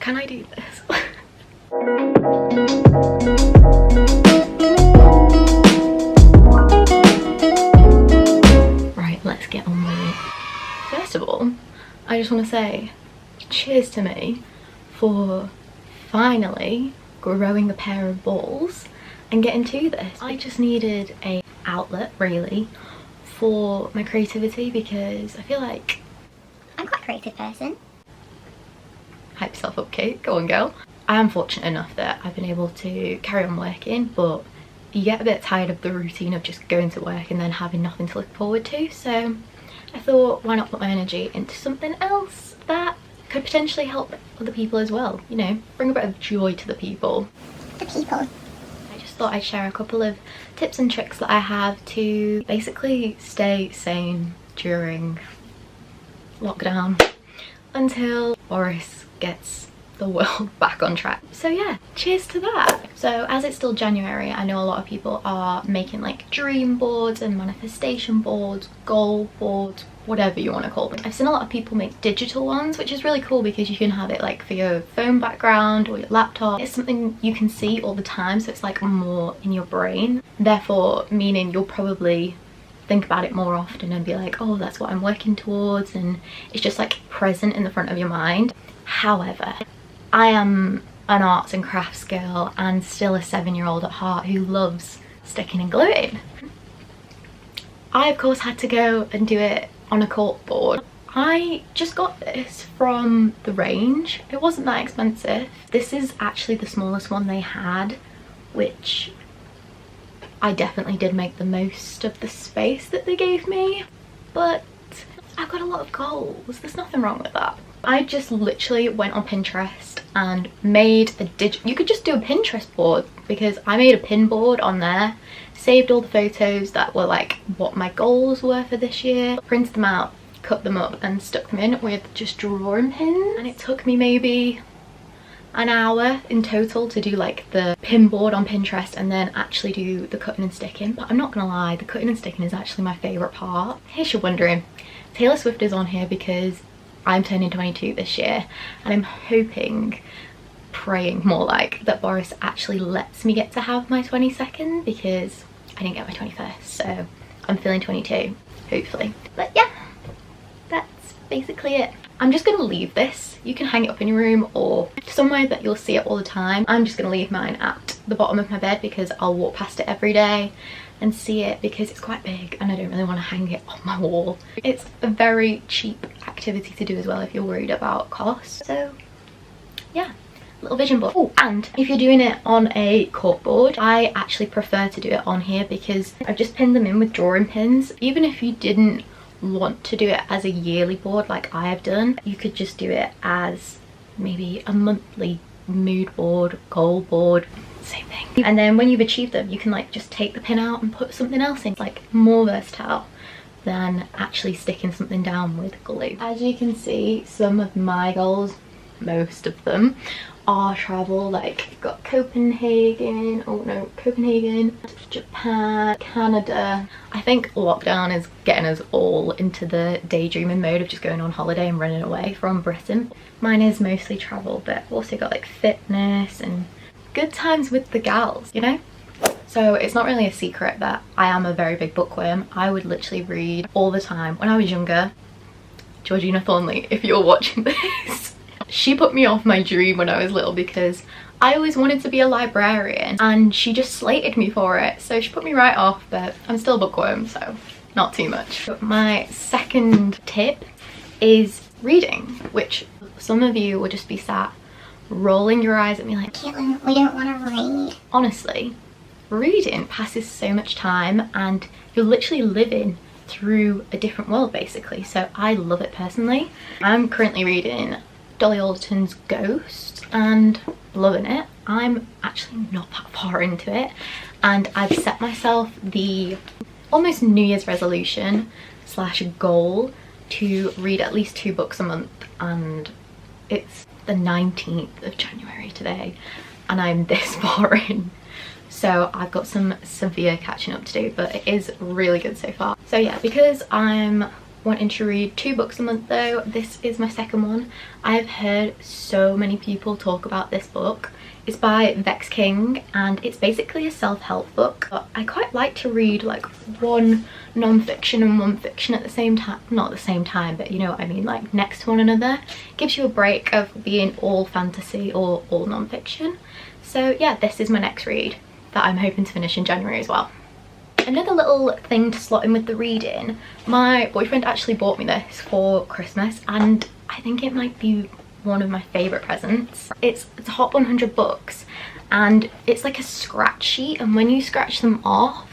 Can I do this? Right, let's get on with it. First of all, I just want to say cheers to me for finally growing a pair of balls and getting to this. I just needed a outlet really for my creativity because I feel like I'm quite a creative person. Hype yourself up, Kate. Go on, girl. I am fortunate enough that I've been able to carry on working, but you get a bit tired of the routine of just going to work and then having nothing to look forward to. So I thought, why not put my energy into something else that could potentially help other people as well, you know, bring a bit of joy to the people. The people. I just thought I'd share a couple of tips and tricks that I have to basically stay sane during lockdown until Boris gets the world back on track. So yeah, cheers to that. So as it's still January, I know a lot of people are making like dream boards and manifestation boards, goal boards, whatever you want to call them. I've seen a lot of people make digital ones, which is really cool because you can have it like for your phone background or your laptop. It's something you can see all the time, so it's like more in your brain, therefore meaning you'll probably think about it more often and be like, oh, that's what I'm working towards, and it's just like present in the front of your mind. However, I am an arts and crafts girl and still a 7-year-old at heart who loves sticking and gluing. I of course had to go and do it on a cork board. I just got this from the range. It wasn't that expensive. This is actually the smallest one they had, which I definitely did make the most of the space that they gave me, but I've got a lot of goals. There's nothing wrong with that. I just literally went on Pinterest and made you could just do a Pinterest board, because I made a pin board on there, saved all the photos that were like what my goals were for this year, printed them out, cut them up and stuck them in with just drawing pins, and it took me maybe an hour in total to do like the pin board on Pinterest and then actually do the cutting and sticking. But I'm not gonna lie, the cutting and sticking is actually my favourite part. In case you're wondering, Taylor Swift is on here because I'm turning 22 this year, and I'm hoping, praying more like, that Boris actually lets me get to have my 22nd, because I didn't get my 21st, so I'm feeling 22, hopefully. But yeah, that's basically it. I'm just gonna leave this. You can hang it up in your room or somewhere that you'll see it all the time. I'm just gonna leave mine at the bottom of my bed because I'll walk past it every day and see it, because it's quite big and I don't really want to hang it on my wall. It's a very cheap activity to do as well if you're worried about cost. So yeah, little vision board. Oh, and if you're doing it on a cork board, I actually prefer to do it on here because I've just pinned them in with drawing pins. Even if you didn't want to do it as a yearly board like I have done, you could just do it as maybe a monthly mood board, goal board, same thing. And then when you've achieved them, you can like just take the pin out and put something else in. Like more versatile than actually sticking something down with glue. As you can see, some of my goals, most of them, are travel. Like you've got Copenhagen, oh no, Copenhagen, Japan, Canada. I think lockdown is getting us all into the daydreaming mode of just going on holiday and running away from Britain. Mine is mostly travel, but I've also got like fitness and good times with the gals, you know? So it's not really a secret that I am a very big bookworm. I would literally read all the time. When I was younger, Georgina Thornley, if you're watching this, she put me off my dream when I was little because I always wanted to be a librarian and she just slated me for it. So she put me right off, but I'm still a bookworm, so not too much. But my second tip is reading, which some of you will just be sat rolling your eyes at me like, Caitlin, we don't want to read. Honestly, reading passes so much time and you're literally living through a different world basically. So I love it personally. I'm currently reading Dolly Alderton's Ghost and loving it. I'm actually not that far into it and I've set myself the almost New Year's resolution slash goal to read at least 2 books a month, and it's the 19th of January today and I'm this far in. So I've got some severe catching up to do, but it is really good so far. So yeah, because I'm wanting to read 2 books a month though. This is my second one. I've heard so many people talk about this book. It's by Vex King and it's basically a self-help book. But I quite like to read like one non-fiction and one fiction at the same time. Not at the same time, but you know what I mean, like next to one another. Gives you a break of being all fantasy or all non-fiction. So yeah, this is my next read that I'm hoping to finish in January as well. Another little thing to slot in with the reading, my boyfriend actually bought me this for Christmas and I think it might be one of my favourite presents. It's Top 100 books and it's like a scratch sheet, and when you scratch them off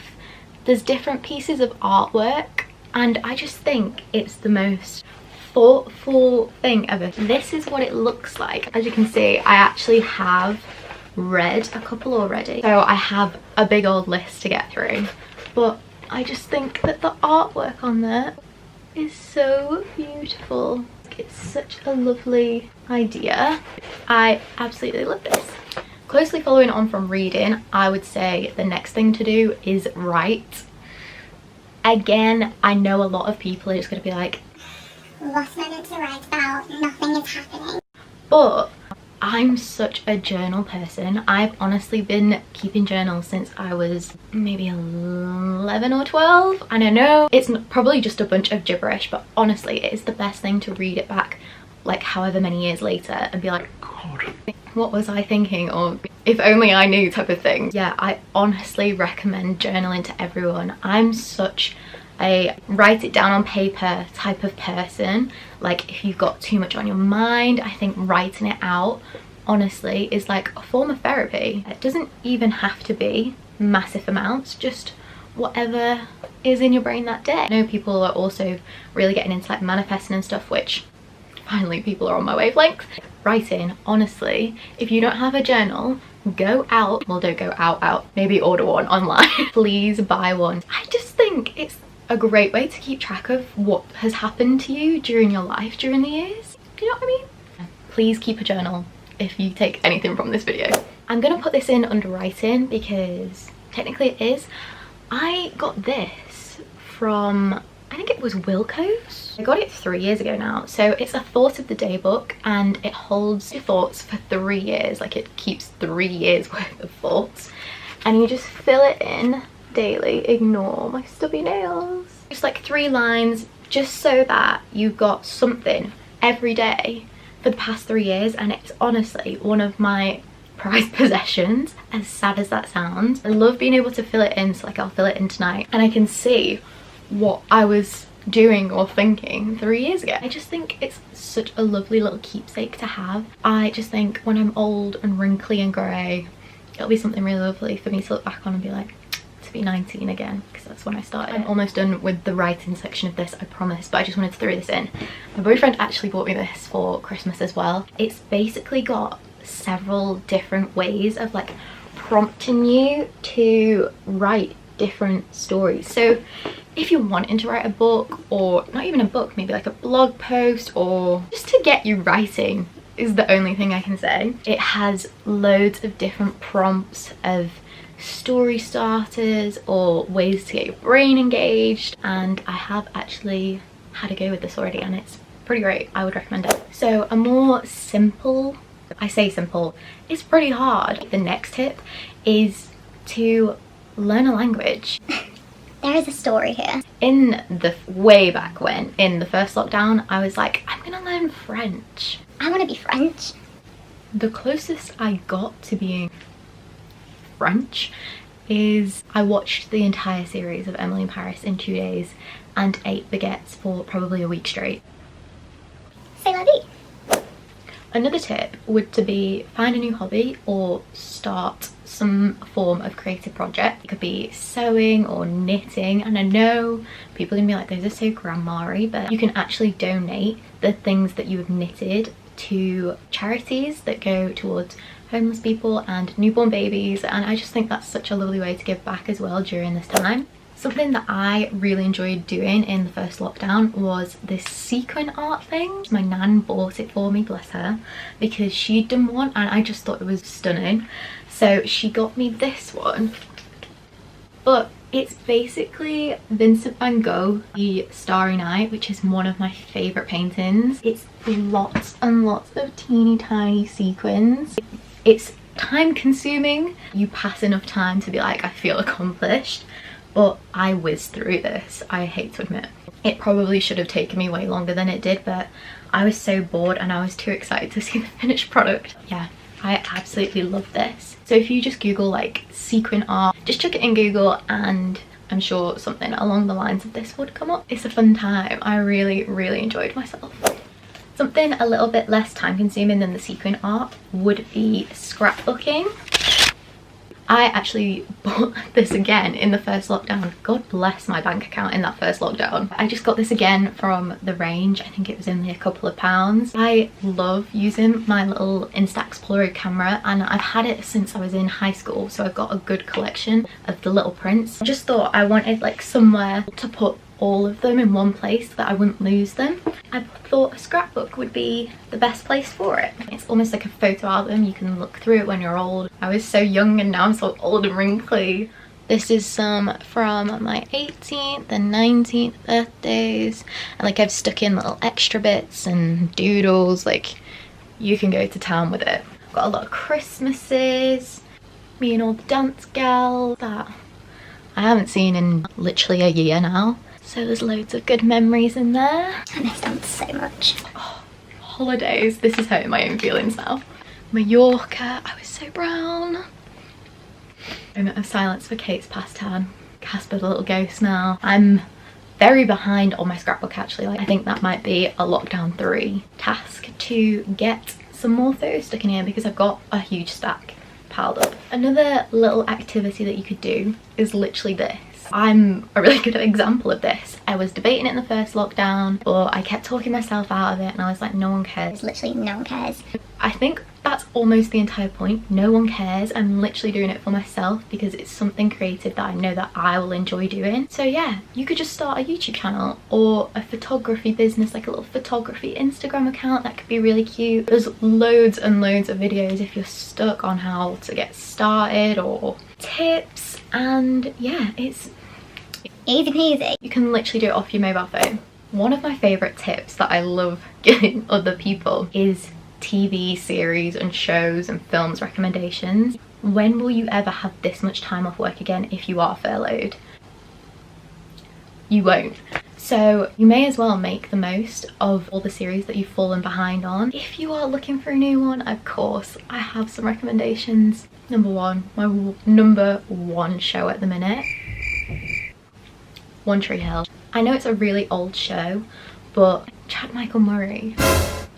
there's different pieces of artwork and I just think it's the most thoughtful thing ever. This is what it looks like. As you can see, I actually have read a couple already, so I have a big old list to get through, but I just think that the artwork on there is so beautiful. It's such a lovely idea. I absolutely love this. Closely following on from reading, I would say the next thing to do is write. Again, I know a lot of people are just going to be like, What's meant to write about? Nothing is happening. But I'm such a journal person. I've honestly been keeping journals since I was maybe 11 or 12. And I know it's probably just a bunch of gibberish, but honestly it is the best thing to read it back like however many years later and be like, God, what was I thinking, or if only I knew type of thing. Yeah, I honestly recommend journaling to everyone. I'm such a write it down on paper type of person. Like if you've got too much on your mind, I think writing it out honestly is like a form of therapy. It doesn't even have to be massive amounts, just whatever is in your brain that day. I know people are also really getting into like manifesting and stuff, which finally people are on my wavelength. Writing, honestly, if you don't have a journal, go out, well don't go out, maybe order one online. Please buy one. I just think it's a great way to keep track of what has happened to you during your life during the years. Do you know what I mean? Please keep a journal if you take anything from this video. I'm gonna put this in under writing because technically it is. I got this from, I think it was Wilco's. I got it 3 years ago now. So it's a thought of the day book and it holds your thoughts for 3 years. Like it keeps 3 years worth of thoughts and you just fill it in daily. Ignore my stubby nails. Just like 3 lines, just so that you've got something every day for the past 3 years, and it's honestly one of my prized possessions, as sad as that sounds. I love being able to fill it in, so like I'll fill it in tonight and I can see what I was doing or thinking 3 years ago. I just think it's such a lovely little keepsake to have. I just think when I'm old and wrinkly and grey, it'll be something really lovely for me to look back on and be like, to be 19 again, because that's when I started. I'm almost done with the writing section of this, I promise, but I just wanted to throw this in. My boyfriend actually bought me this for Christmas as well. It's basically got several different ways of like prompting you to write different stories. So if you're wanting to write a book, or not even a book, maybe like a blog post, or just to get you writing is the only thing I can say. It has loads of different prompts of story starters or ways to get your brain engaged, and I have actually had a go with this already and it's pretty great. I would recommend it. So a more simple, I say simple, it's pretty hard. The next tip is to learn a language. There is a story here. In the way back when, in the first lockdown, I was like, I'm gonna learn French. I want to be French. The closest I got to being French is I watched the entire series of Emily in Paris in 2 days and ate baguettes for probably a week straight. C'est la vie. Another tip would to be find a new hobby or start some form of creative project. It could be sewing or knitting, and I know people are gonna be like, those are so grandma-y, but you can actually donate the things that you have knitted to charities that go towards homeless people and newborn babies, and I just think that's such a lovely way to give back as well during this time. Something that I really enjoyed doing in the first lockdown was this sequin art thing. My nan bought it for me, bless her, because she'd done one and I just thought it was stunning. So she got me this one, but It's basically Vincent van Gogh, The Starry Night, which is one of my favourite paintings. It's lots and lots of teeny tiny sequins. It's time consuming. You pass enough time to be like, I feel accomplished, but I whizzed through this, I hate to admit. It probably should have taken me way longer than it did, but I was so bored and I was too excited to see the finished product. Yeah, I absolutely love this. So if you just Google like sequin art, just chuck it in Google and I'm sure something along the lines of this would come up. It's a fun time. I really enjoyed myself. Something a little bit less time consuming than the sequin art would be scrapbooking. I actually bought this again in the first lockdown. God bless my bank account in that first lockdown. I just got this again from the range. I think it was only a couple of pounds. I love using my little Instax camera and I've had it since I was in high school, so I've got a good collection of the little prints. I just thought I wanted like somewhere to put all of them in one place so that I wouldn't lose them. I thought a scrapbook would be the best place for it. It's almost like a photo album. You can look through it when you're old. I was so young and now I'm so old and wrinkly. This is some from my 18th and 19th birthdays, and like I've stuck in little extra bits and doodles. Like, you can go to town with it. Got a lot of Christmases, me and all the dance gals that I haven't seen in literally a year now. So there's loads of good memories in there. I miss them so much. Oh, holidays. This is hurting my own feelings now. Mallorca. I was so brown. Moment of silence for Kate's pastime. Casper the little ghost now. I'm very behind on my scrapbook actually. Like, I think that might be a lockdown 3 task to get some more photos stuck in here because I've got a huge stack piled up. Another little activity that you could do is literally this. I'm a really good example of this. I was debating it in the first lockdown, but I kept talking myself out of it and I was like, no one cares. Literally no one cares. I think that's almost the entire point. No one cares. I'm literally doing it for myself because it's something creative that I know that I will enjoy doing. So yeah, you could just start a YouTube channel or a photography business, like a little photography Instagram account. That could be really cute. There's loads and loads of videos if you're stuck on how to get started or tips, and yeah, it's Easy peasy. you can literally do it off your mobile phone. One of my favorite tips that I love giving other people is TV series and shows and films recommendations. When will you ever have this much time off work again if you are furloughed? You won't. So you may as well make the most of all the series that you've fallen behind on. If you are looking for a new one, of course, I have some recommendations. Number one, my number one show at the minute, One Tree Hill. I know it's a really old show, but Chad Michael Murray.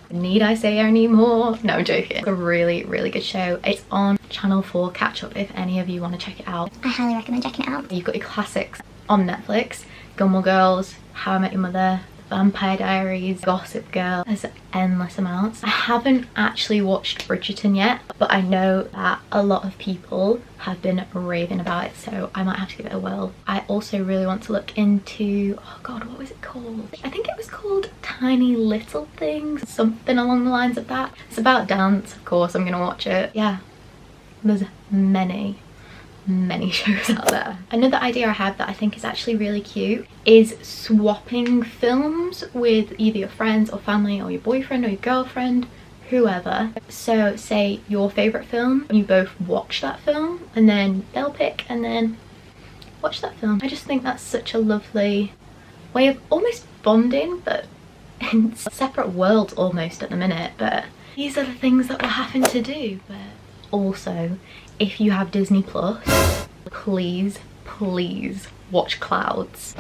Need I say any more? No, I'm joking. It's a really good show. It's on Channel 4 Catch Up if any of you want to check it out. I highly recommend checking it out. You've got your classics on Netflix. Gilmore Girls, How I Met Your Mother, Vampire Diaries, Gossip Girl. There's endless amounts. I haven't actually watched Bridgerton yet, but I know that a lot of people have been raving about it, so I might have to give it a whirl. I also really want to look into, oh god, what was it called? I think it was called Tiny Little Things, something along the lines of that. It's about dance, of course, I'm gonna watch it. Yeah, there's many shows out there. Another idea I have that I think is actually really cute is swapping films with either your friends or family or your boyfriend or your girlfriend, whoever. So say your favourite film, you both watch that film and then they'll pick and then watch that film. I just think that's such a lovely way of almost bonding, but in separate worlds almost at the minute. But these are the things that we're having to do. But also, if you have Disney Plus, please watch Clouds.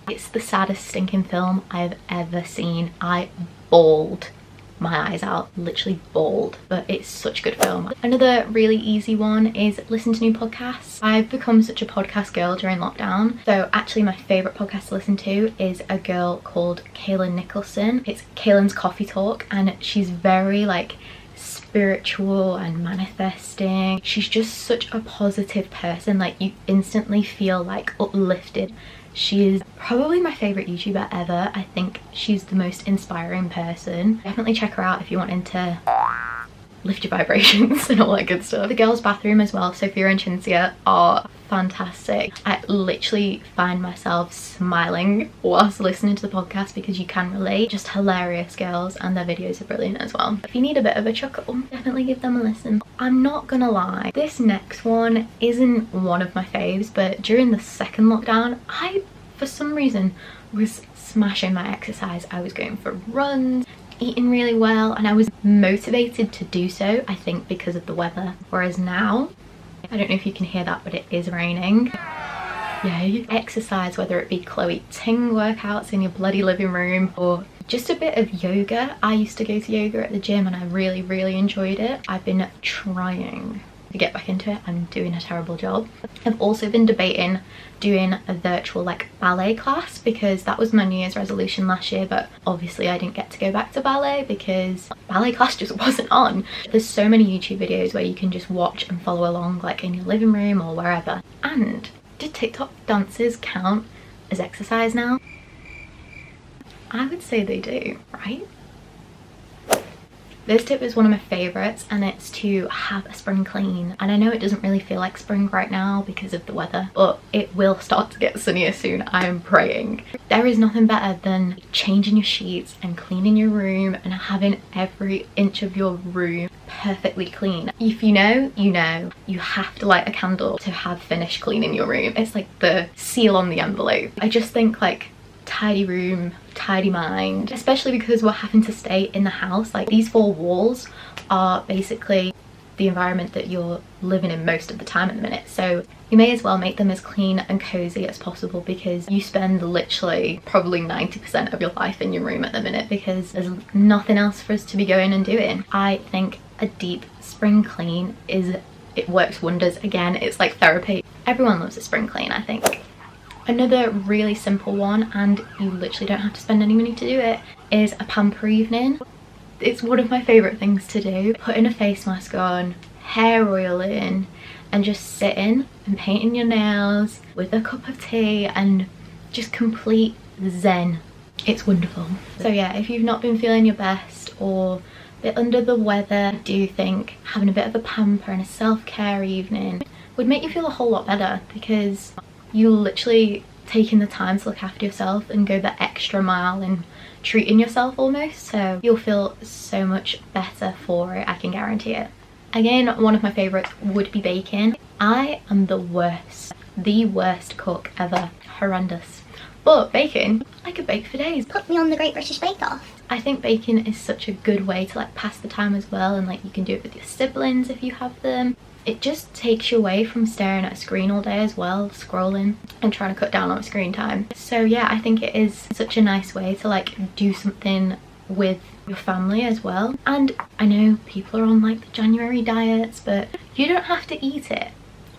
It's the saddest stinking film I've ever seen. I bawled my eyes out, literally bawled, but it's such a good film. Another really easy one is listen to new podcasts. I've become such a podcast girl during lockdown, so actually my favourite podcast to listen to is a girl called Kaylin Nicholson. It's Kaylin's Coffee Talk, and she's very like spiritual and manifesting. She's just such a positive person, like you instantly feel like uplifted. She is probably my favourite YouTuber ever. I think she's the most inspiring person. Definitely check her out if you want into lift your vibrations and all that good stuff. The girls' bathroom as well, Sophia and Chintzia, are fantastic. I literally find myself smiling whilst listening to the podcast because you can relate. Just hilarious girls, and their videos are brilliant as well. If you need a bit of a chuckle, definitely give them a listen. I'm not gonna lie, this next one isn't one of my faves, but during the second lockdown, I, for some reason, was smashing my exercise. I was going for runs, eating really well, and I was motivated to do so, I think because of the weather. Whereas now, I don't know if you can hear that, but it is raining. Yay. Exercise, whether it be Chloe Ting workouts in your bloody living room or just a bit of yoga. I used to go to yoga at the gym and I really enjoyed it. I've been trying to get back into it. I'm doing a terrible job. I've also been debating doing a virtual like ballet class because that was my New Year's resolution last year, but obviously I didn't get to go back to ballet because ballet class just wasn't on. There's so many YouTube videos where you can just watch and follow along like in your living room or wherever. And do TikTok dances count as exercise now? I would say they do, right? This tip is one of my favourites, and it's to have a spring clean. And I know it doesn't really feel like spring right now because of the weather, but it will start to get sunnier soon, I am praying. There is nothing better than changing your sheets and cleaning your room and having every inch of your room perfectly clean. If you know, you know. You have to light a candle to have finished cleaning your room. It's like the seal on the envelope. I just think like tidy room, tidy mind, especially because we're having to stay in the house. Like these four walls are basically the environment that you're living in most of the time at the minute, so you may as well make them as clean and cozy as possible because you spend literally probably 90% of your life in your room at the minute because there's nothing else for us to be going and doing. I think a deep spring clean it works wonders. Again, it's like therapy. Everyone loves a spring clean, I think. Another really simple one, and you literally don't have to spend any money to do it, is a Pamper Evening. It's one of my favourite things to do. Putting a face mask on, hair oil in, and just sitting and painting your nails with a cup of tea and just complete zen. It's wonderful. So yeah, if you've not been feeling your best or a bit under the weather, I do think having a bit of a pamper and a self-care evening would make you feel a whole lot better because you're literally taking the time to look after yourself and go the extra mile and treating yourself almost, so you'll feel so much better for it, I can guarantee it. Again, one of my favourites would be baking. I am the worst cook ever. Horrendous. But baking, I could bake for days. Put me on the Great British Bake Off. I think baking is such a good way to like pass the time as well, and like you can do it with your siblings if you have them. It just takes you away from staring at a screen all day as well, scrolling and trying to cut down on screen time. So yeah, I think it is such a nice way to like do something with your family as well. And I know people are on like the January diets, but you don't have to eat it.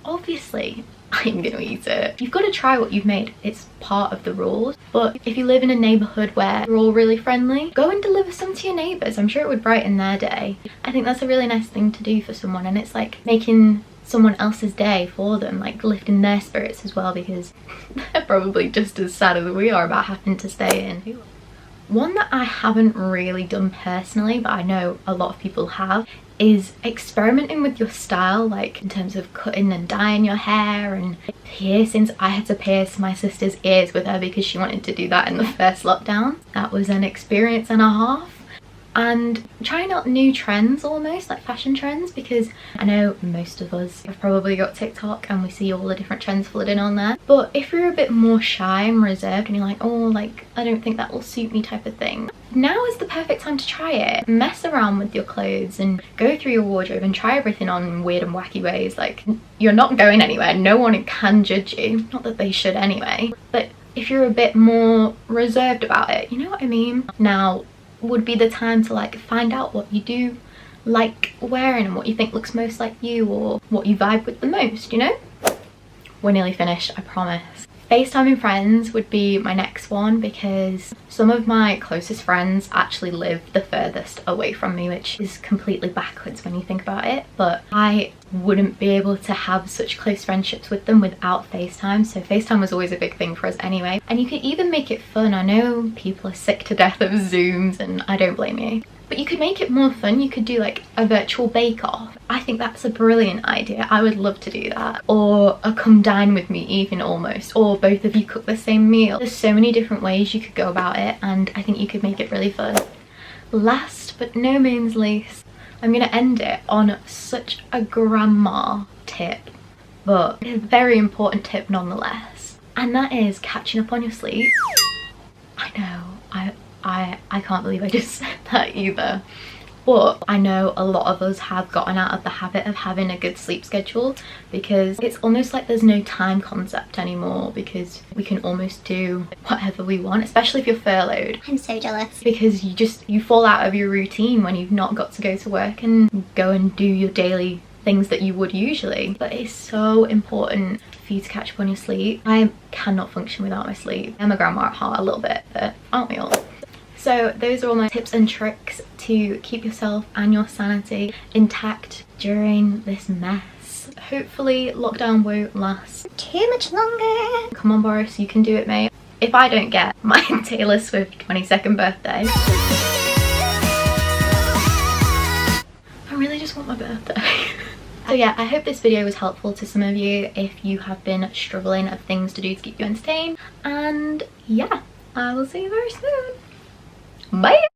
Obviously, I'm gonna eat it. You've got to try what you've made. It's part of the rules. But if you live in a neighbourhood where you're all really friendly, go and deliver some to your neighbours. I'm sure it would brighten their day. I think that's a really nice thing to do for someone, and it's like making someone else's day for them, like lifting their spirits as well, because they're probably just as sad as we are about having to stay in. One that I haven't really done personally, but I know a lot of people have, is experimenting with your style, like in terms of cutting and dyeing your hair and piercings. I had to pierce my sister's ears with her because she wanted to do that in the first lockdown. That was an experience and a half. And trying out new trends, almost like fashion trends, because I know most of us have probably got TikTok and we see all the different trends flooding on there. But if you're a bit more shy and reserved and you're like, oh, like I don't think that will suit me type of thing, now is the perfect time to try it. Mess around with your clothes and go through your wardrobe and try everything on in weird and wacky ways. Like, you're not going anywhere. No one can judge you. Not that they should anyway. But if you're a bit more reserved about it, you know what I mean? Now would be the time to like find out what you do like wearing and what you think looks most like you or what you vibe with the most, you know? We're nearly finished, I promise. FaceTiming friends would be my next one because some of my closest friends actually live the furthest away from me, which is completely backwards when you think about it, but I wouldn't be able to have such close friendships with them without FaceTime, so FaceTime was always a big thing for us anyway. And you could even make it fun. I know people are sick to death of Zooms and I don't blame you. But you could make it more fun. You could do like a virtual bake-off. I think that's a brilliant idea. I would love to do that. Or a come dine with me even, almost. Or both of you cook the same meal. There's so many different ways you could go about it, and I think you could make it really fun. Last but no means least, I'm gonna end it on such a grandma tip, but a very important tip nonetheless. And that is catching up on your sleep. I know, I can't believe I just said that either. But I know a lot of us have gotten out of the habit of having a good sleep schedule, because it's almost like there's no time concept anymore, because we can almost do whatever we want, especially if you're furloughed. I'm so jealous. Because you fall out of your routine when you've not got to go to work and go and do your daily things that you would usually. But it's so important for you to catch up on your sleep. I cannot function without my sleep. I'm a grandma at heart a little bit, but aren't we all? So those are all my tips and tricks to keep yourself and your sanity intact during this mess. Hopefully lockdown won't last Too much longer. Come on, Boris, you can do it, mate. If I don't get my Taylor Swift 22nd birthday, I really just want my birthday. So yeah, I hope this video was helpful to some of you if you have been struggling of things to do to keep you entertained. And yeah, I will see you very soon. Bye!